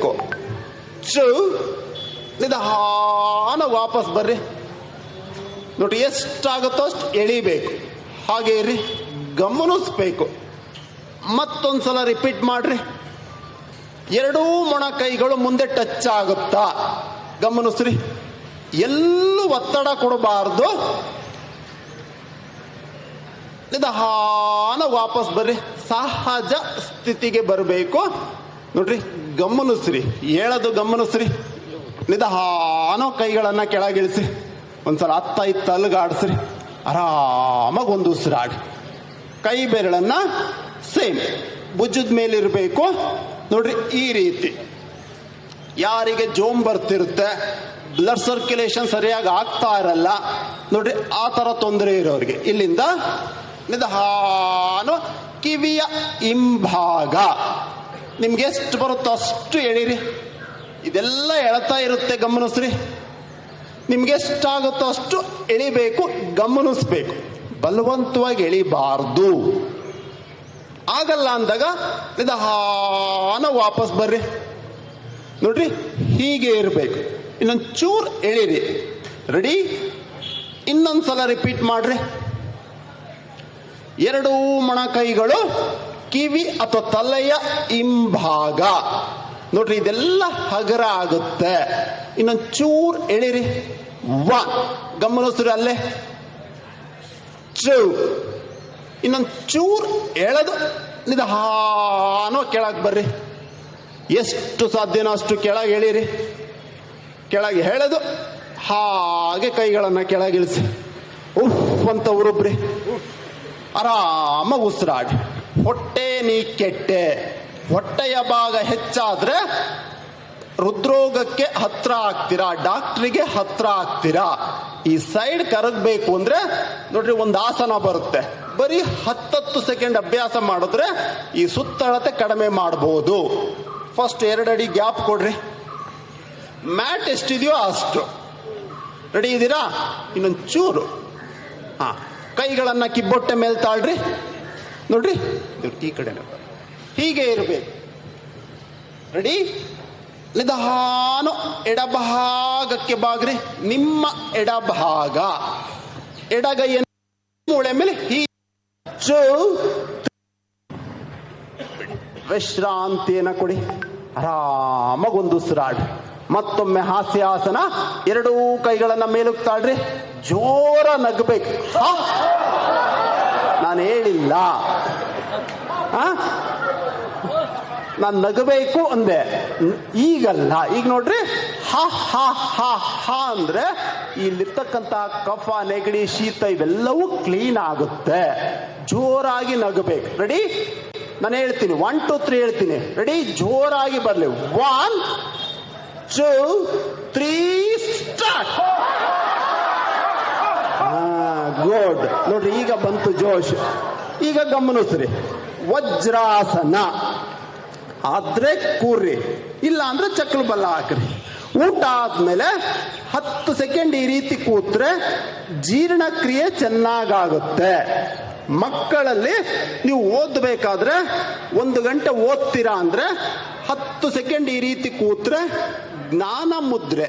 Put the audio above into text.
ಎಳಿಬೇಕು. ನಿಧಾನ ವಾಪಸ್ ಬರ್ರಿ. ನೋಡಿ, ಎಷ್ಟಾಗುತ್ತೋ ಅಷ್ಟು ಎಳಿಬೇಕು. ಹಾಗೆ ಇರ್ರಿ, ಗಮನಿಸ್ಬೇಕು. ಮತ್ತೊಂದ್ಸಲ ರಿಪೀಟ್ ಮಾಡ್ರಿ. ಎರಡೂ ಮೊಣ ಕೈಗಳು ಮುಂದೆ ಟಚ್ ಆಗುತ್ತಾ ಗಮನಿಸ್ರಿ. ಎಲ್ಲೂ ಒತ್ತಡ ಕೊಡಬಾರ್ದು. ನಿಧಾನ ವಾಪಸ್ ಬರ್ರಿ. ಸಹಜ ಸ್ಥಿತಿಗೆ ಬರಬೇಕು. ನೋಡ್ರಿ, ಗಮನಿಸ್ರಿ, ಹೇಳೋದು ಗಮನಿಸ್ರಿ. ನಿಧಾನ ಕೈಗಳನ್ನ ಕೆಳಗಿಳಿಸಿ. ಒಂದ್ಸಲ ಅತ್ತ ಇತ್ತ ಅಲ್ಗಾಡಿಸ್ರಿ. ಆರಾಮಾಗಿ ಒಂದು ಉಸಿರಾಡಿ. ಕೈ ಬೆರಳನ್ನ ಸೇಮ್ ಭುಜದ ಮೇಲಿರಬೇಕು. ನೋಡ್ರಿ, ಈ ರೀತಿ. ಯಾರಿಗೆ ಜೋಮ್ ಬರ್ತಿರುತ್ತೆ, ಬ್ಲಡ್ ಸರ್ಕ್ಯುಲೇಷನ್ ಸರಿಯಾಗಿ ಆಗ್ತಾ ಇರಲ್ಲ, ನೋಡ್ರಿ ಆ ತರ ತೊಂದರೆ ಇರೋರಿಗೆ ಇಲ್ಲಿಂದ ನಿಧಾನ ಕಿವಿಯ ಹಿಂಭಾಗ ನಿಮ್ಗೆ ಎಷ್ಟು ಬರುತ್ತೋ ಅಷ್ಟು ಎಳಿರಿ. ಇದೆಲ್ಲ ಎಳ್ತಾ ಇರುತ್ತೆ, ಗಮನಿಸ್ರಿ. ನಿಮ್ಗೆ ಎಷ್ಟಾಗುತ್ತೋ ಅಷ್ಟು ಎಳಿಬೇಕು, ಗಮನಿಸ್ಬೇಕು. ಬಲವಂತವಾಗಿ ಎಳಿಬಾರ್ದು. ಆಗಲ್ಲ ಅಂದಾಗ ನಿಧಾನ ವಾಪಸ್ ಬರ್ರಿ. ನೋಡ್ರಿ, ಹೀಗೆ ಇರಬೇಕು. ಇನ್ನೊಂದು ಚೂರ್ ಎಳಿರಿ. ರೆಡಿ? ಇನ್ನೊಂದ್ಸಲ ರಿಪೀಟ್ ಮಾಡ್ರಿ. ಎರಡೂ ಮೊಣ ಕೈಗಳು ಕಿವಿ ಅಥವಾ ತಲೆಯ ಹಿಂಭಾಗ. ನೋಡ್ರಿ, ಇದೆಲ್ಲ ಹಗರ ಆಗುತ್ತೆ. ಇನ್ನೊಂದು ಚೂರ್ ಎಳಿರಿ. ಗಮನಿಸ್ರಿ ಅಲ್ಲೇ. ಇನ್ನೊಂದು ಚೂರ್ ಎಳೆದು ನಿಧಾನ ಕೆಳಗೆ ಬರ್ರಿ. ಎಷ್ಟು ಸಾಧ್ಯನೋ ಅಷ್ಟು ಕೆಳಗೆ ಎಳೀರಿ. ಕೆಳಗೆ ಎಳೆದು ಹಾಗೆ ಕೈಗಳನ್ನ ಕೆಳಗಿಳಿಸಿ. ಉಫ್ ಅಂತ ಉರುಬ್ರಿ. ಆರಾಮಾಗಿ ಉಸಿರಾಡಿ. ಹೊಟ್ಟೆ ನೀ ಕೆಟ್ಟೆ. ಹೊಟ್ಟೆಯ ಭಾಗ ಹೆಚ್ಚಾದ್ರೆ ಹೃದ್ರೋಗಕ್ಕೆ ಹತ್ರ ಆಗ್ತೀರಾ, ಡಾಕ್ಟ್ರಿಗೆ ಹತ್ರ ಆಗ್ತೀರಾ. ಈ ಸೈಡ್ ಕರಗಬೇಕು ಅಂದ್ರೆ ನೋಡ್ರಿ, ಒಂದು ಆಸನ ಬರುತ್ತೆ. ಬರೀ 10 ಸೆಕೆಂಡ್ ಅಭ್ಯಾಸ ಮಾಡಿದ್ರೆ ಈ ಸುತ್ತಳತೆ ಕಡಿಮೆ ಮಾಡಬಹುದು. ಫಸ್ಟ್ 2 ಅಡಿ ಗ್ಯಾಪ್ ಕೊಡ್ರಿ. ಮ್ಯಾಟ್ ಎಷ್ಟಿದೆಯೋ ಅಷ್ಟು. ರೆಡಿ ಇದ್ದೀರಾ? ಇನ್ನೊಂದು ಚೂರು. ಕೈಗಳನ್ನ ಕಿಬ್ಬೊಟ್ಟೆ ಮೇಲೆ ತಾಳ್ರಿ. ನೋಡ್ರಿ, ಈ ಕಡೆ ಹೀಗೆ ಇರಬೇಕು. ರೆಡಿ? ನಿಧಾನ ಎಡಭಾಗಕ್ಕೆ ಬಾಗ್ರಿ. ನಿಮ್ಮ ಎಡಭಾಗ, ಎಡಗೈಯನ್ನು ಮೂಳೆ ಮೇಲೆ ವಿಶ್ರಾಂತಿಯನ್ನು ಕೊಡಿ. ಆರಾಮಾಗಿ ಒಂದು ಉಸಿರಾಡಿ. ಮತ್ತೊಮ್ಮೆ ಹಾಸ್ಯಾಸನ. ಎರಡೂ ಕೈಗಳನ್ನ ಮೇಲಕ್ಕೆ ತಾಳ್ರಿ. ಜೋರ ನಗಬೇಕು. ನಾನು ಹೇಳಿಲ್ಲ, ನಾನು ನಗಬೇಕು ಅಂದೆ, ಈಗಲ್ಲ. ಈಗ ನೋಡ್ರಿ, ಹ ಹ ಹ ಹ ಅಂದ್ರೆ ಇಲ್ಲಿರ್ತಕ್ಕಂಥ ಕಫ, ನೆಗಡಿ, ಶೀತ ಇವೆಲ್ಲವೂ ಕ್ಲೀನ್ ಆಗುತ್ತೆ. ಜೋರಾಗಿ ನಗಬೇಕು. ರೆಡಿ? ನಾನು ಹೇಳ್ತೀನಿ, 1 2 3 ಹೇಳ್ತೀನಿ. ರೆಡಿ? ಜೋರಾಗಿ ಬರ್ಲಿ. 1 2 3 ಸ್ಟಾರ್ಟ್. ಗುಡ್. ನೋಡ್ರಿ, ಈಗ ಬಂತು ಜೋಶ್. ಈಗ ಗಮನಿಸ್ರಿ. ವಜ್ರಾಸನ ಆದ್ರೆ ಕೂರ್ರಿ, ಇಲ್ಲ ಅಂದ್ರೆ ಚಕ್ಲು ಬಲ್ಲ ಹಾಕ್ರಿ. ಊಟ ಆದ್ಮೇಲೆ 10 ಸೆಕೆಂಡ್ ಈ ರೀತಿ ಕೂತ್ರೆ ಜೀರ್ಣಕ್ರಿಯೆ ಚೆನ್ನಾಗಾಗುತ್ತೆ. ಮಕ್ಕಳಲ್ಲಿ ನೀವು ಓದಬೇಕಾದ್ರೆ 1 ಗಂಟೆ ಓದ್ತೀರಾ ಅಂದ್ರೆ 10 ಸೆಕೆಂಡ್ ಈ ರೀತಿ ಕೂತ್ರೆ ಜ್ಞಾನ ಮುದ್ರೆ